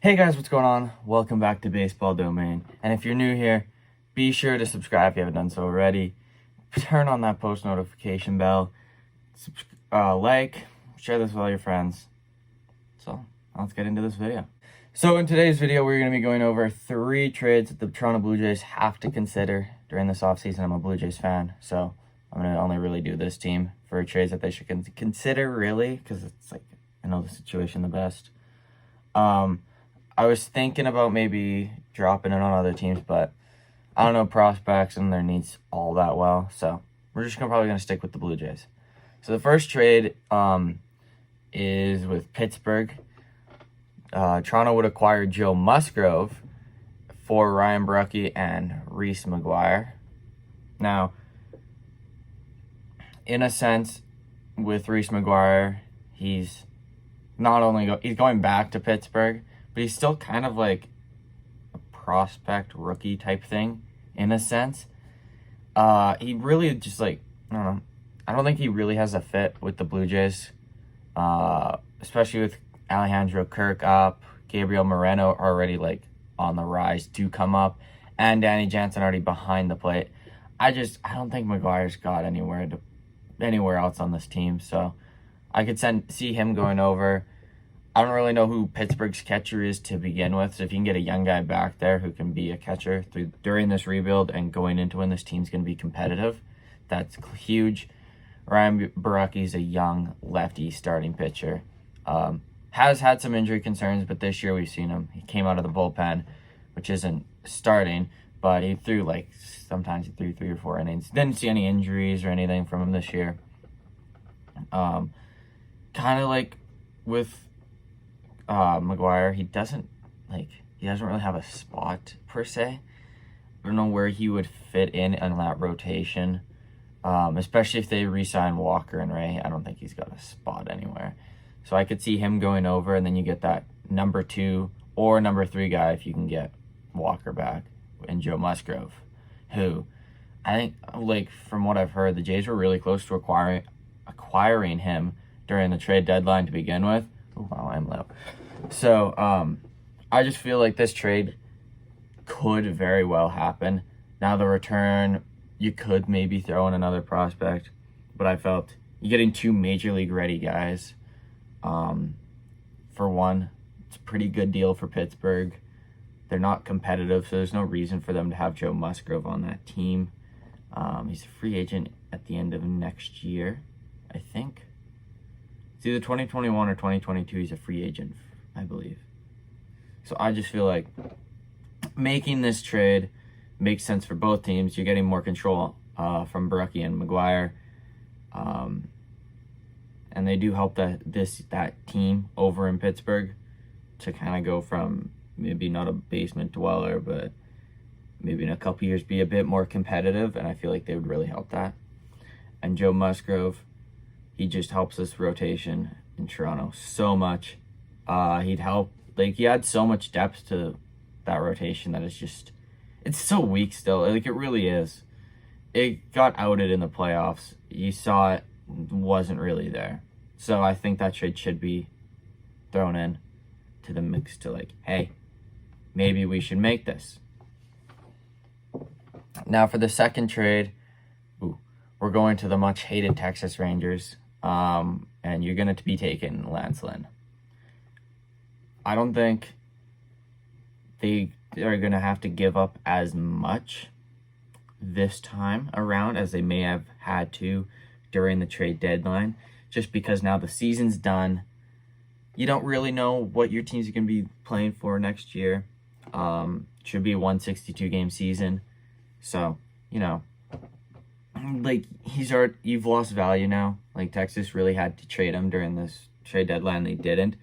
Hey guys, what's going on? Welcome back to Baseball Domain. And if you're new here, be sure to subscribe if you haven't done so already. Turn on that post notification bell. Like, share this with all your friends. So, let's get into this video. So in today's video, we're going to be going over 3 trades that the Toronto Blue Jays have to consider during this offseason. I'm a Blue Jays fan, so I'm going to only really do this team for trades that they should consider, really, because it's like, I know the situation the best. I was thinking about maybe dropping it on other teams, but I don't know prospects and their needs all that well, so we're just probably going to stick with the Blue Jays. So the first trade is with Pittsburgh. Toronto would acquire Joe Musgrove for Ryan Borucki and Reese McGuire. Now, in a sense, with Reese McGuire, he's not only he's going back to Pittsburgh, but he's still kind of like a prospect rookie type thing in a sense. He really just like, I don't know. I don't think he really has a fit with the Blue Jays, especially with Alejandro Kirk up, Gabriel Moreno already like on the rise to come up, and Danny Jansen already behind the plate. I don't think McGuire's got anywhere else on this team, so I could see him going over. I don't really know who Pittsburgh's catcher is to begin with, so if you can get a young guy back there who can be a catcher during this rebuild and going into when this team's going to be competitive, that's huge. Ryan Borucki's a young lefty starting pitcher. Has had some injury concerns, but this year we've seen him. He came out of the bullpen, which isn't starting, but he threw sometimes he threw 3 or 4 innings. Didn't see any injuries or anything from him this year. Kind of like with McGuire, he doesn't really have a spot per se. I don't know where he would fit in that rotation, especially if they re-sign Walker and Ray. I don't think he's got a spot anywhere. So I could see him going over, and then you get that number 2 or number 3 guy if you can get Walker back, and Joe Musgrove, who I think, from what I've heard, the Jays were really close to acquiring him during the trade deadline to begin with. Oh, wow, I'm low. So I just feel like this trade could very well happen. Now the return, you could maybe throw in another prospect, but I felt you're getting 2 major league ready guys. For one, it's a pretty good deal for Pittsburgh. They're not competitive, so there's no reason for them to have Joe Musgrove on that team. He's a free agent at the end of next year, I think. It's either 2021 or 2022. He's a free agent, I believe. So I just feel like making this trade makes sense for both teams. You're getting more control from Borucki and McGuire. And they do help that team over in Pittsburgh to kind of go from maybe not a basement dweller, but maybe in a couple years be a bit more competitive. And I feel like they would really help that. And Joe Musgrove, he just helps this rotation in Toronto so much. He'd help. He had so much depth to that rotation that it's so weak still. It really is. It got outed in the playoffs. You saw it wasn't really there. So I think that trade should be thrown in to the mix to hey, maybe we should make this. Now for the second trade, we're going to the much hated Texas Rangers. And you're going to be taking Lynn. I don't think they are going to have to give up as much this time around as they may have had to during the trade deadline, just because now the season's done. You don't really know what your teams are going to be playing for next year. Should be a 162-game season. So, you've lost value now. Texas really had to trade him during this trade deadline. They didn't.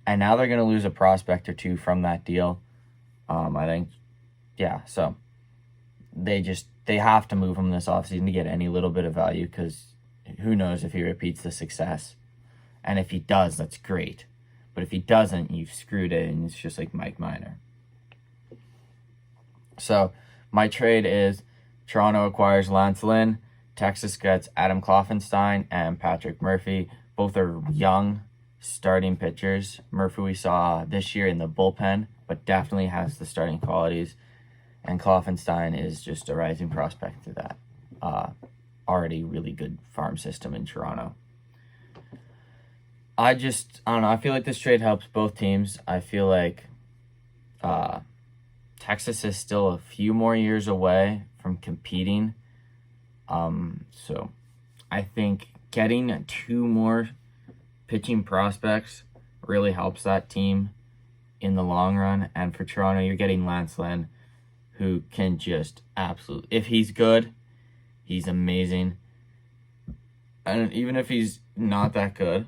And now they're going to lose a prospect or 2 from that deal. I think, so they have to move him this offseason to get any little bit of value, because who knows if he repeats the success. And if he does, that's great. But if he doesn't, you've screwed it, and it's just like Mike Minor. So my trade is Toronto acquires Lynn. Texas gets Adam Kloffenstein and Patrick Murphy. Both are young, starting pitchers. Murphy we saw this year in the bullpen, but definitely has the starting qualities. And Kloffenstein is just a rising prospect to that already really good farm system in Toronto. I don't know. I feel like this trade helps both teams. I feel like Texas is still a few more years away from competing. So I think getting 2 more pitching prospects really helps that team in the long run. And for Toronto, you're getting Lance Lynn, who can just absolutely, if he's good, he's amazing. And even if he's not that good,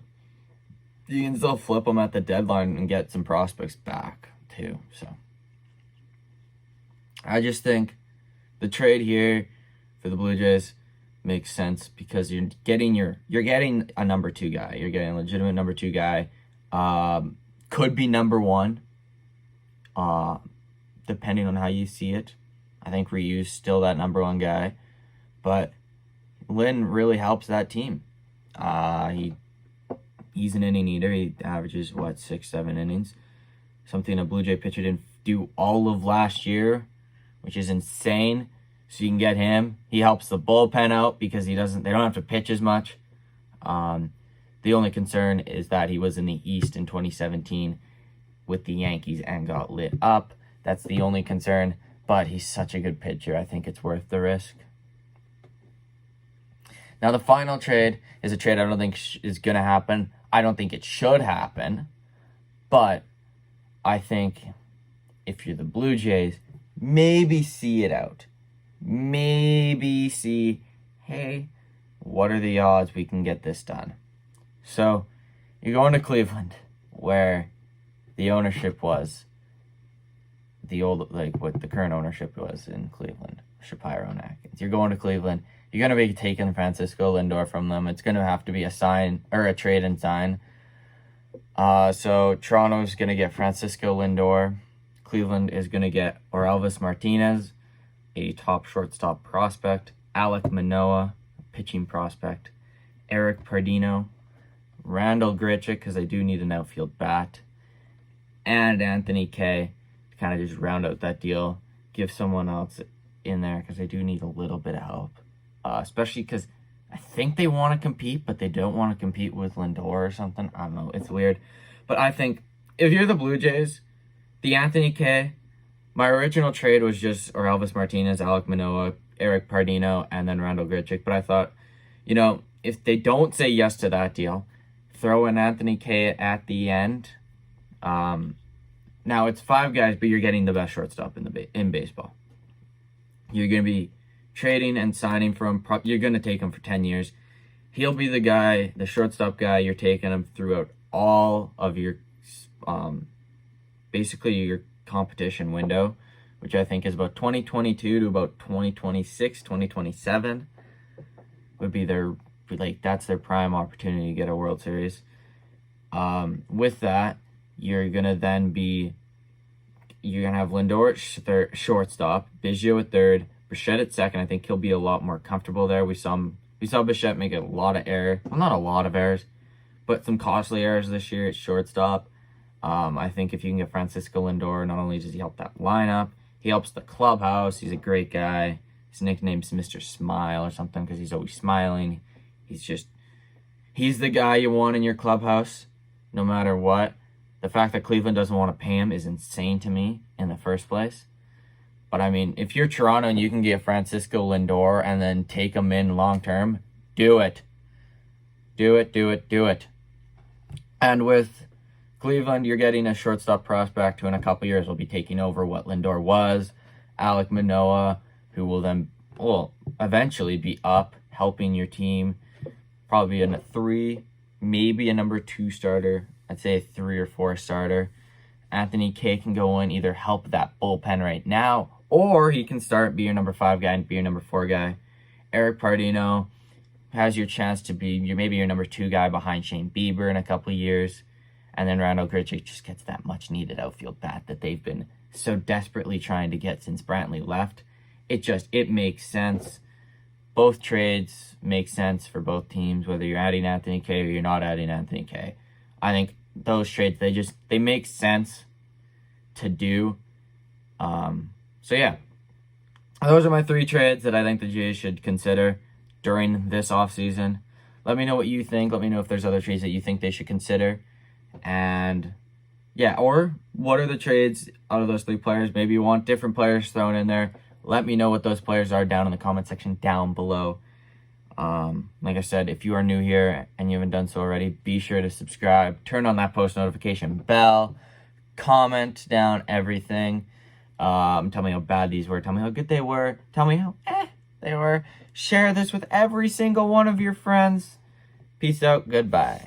you can still flip him at the deadline and get some prospects back too. So I just think the trade here for the Blue Jays makes sense because you're getting a number 2 guy. You're getting a legitimate number 2 guy. Could be number 1. Depending on how you see it. I think Ryu's still that number 1 guy. But Lynn really helps that team. He's an inning eater. He averages, 6-7 innings. Something a Blue Jay pitcher didn't do all of last year, which is insane. So you can get him. He helps the bullpen out because they don't have to pitch as much. The only concern is that he was in the East in 2017 with the Yankees and got lit up. That's the only concern, but he's such a good pitcher. I think it's worth the risk. Now, the final trade is a trade I don't think is going to happen. I don't think it should happen, but I think if you're the Blue Jays, maybe see it out. Maybe see, hey, what are the odds we can get this done? So you're going to Cleveland, where the ownership was what the current ownership was in Cleveland, Shapiro and Atkins. You're going to Cleveland. You're going to be taking Francisco Lindor from them. It's going to have to be a trade and sign. So Toronto's going to get Francisco Lindor. Cleveland is going to get Orelvis Martinez, a top shortstop prospect. Alek Manoah, pitching prospect. Eric Pardino. Randall Grichuk, because they do need an outfield bat. And Anthony Kay to kind of just round out that deal. Give someone else in there because they do need a little bit of help. Especially because I think they want to compete, but they don't want to compete with Lindor or something. I don't know. It's weird. But I think if you're the Blue Jays, the Anthony Kay, my original trade was just Orelvis Martinez, Alek Manoah, Eric Pardino, and then Randall Grichuk. But I thought, if they don't say yes to that deal, throw in Anthony Kay at the end. Now it's 5 guys, but you're getting the best shortstop in baseball. You're going to be trading and signing for him. You're going to take him for 10 years. He'll be the guy, the shortstop guy. You're taking him throughout all of your, basically your competition window, which I think is about 2022 to about 2026, 2027 would be that's their prime opportunity to get a World Series. With that, you're going to have Lindor at shortstop, Biggio at third, Bichette at second. I think he'll be a lot more comfortable there. We saw Bichette make a lot of errors. Well, not a lot of errors, but some costly errors this year at shortstop. I think if you can get Francisco Lindor, not only does he help that lineup, he helps the clubhouse. He's a great guy. His nickname's Mr. Smile or something because he's always smiling. He's the guy you want in your clubhouse no matter what. The fact that Cleveland doesn't want to pay him is insane to me in the first place. But, I mean, if you're Toronto and you can get Francisco Lindor and then take him in long-term, do it. Do it. And with Cleveland, you're getting a shortstop prospect who in a couple years will be taking over what Lindor was. Alek Manoah, who will eventually be up, helping your team. Probably in a 3, maybe a number 2 starter. I'd say a 3 or 4 starter. Anthony Kay can go in, either help that bullpen right now, or he can start, be your number 5 guy and be your number 4 guy. Eric Pardino has your chance to be maybe your number 2 guy behind Shane Bieber in a couple of years. And then Randall Grichuk just gets that much-needed outfield bat that they've been so desperately trying to get since Brantley left. It makes sense. Both trades make sense for both teams, whether you're adding Anthony Kay or you're not adding Anthony Kay. I think those trades, they make sense to do. So yeah, those are my 3 trades that I think the Jays should consider during this offseason. Let me know what you think. Let me know if there's other trades that you think they should consider. And yeah, or what are the trades out of those 3 players? Maybe you want different players thrown in there. Let me know what those players are down in the comment section down below. Like I said, if you are new here and you haven't done so already, be sure to subscribe, turn on that post notification bell, comment down everything. Tell me how bad these were. Tell me how good they were. Tell me how they were. Share this with every single one of your friends. Peace out. Goodbye.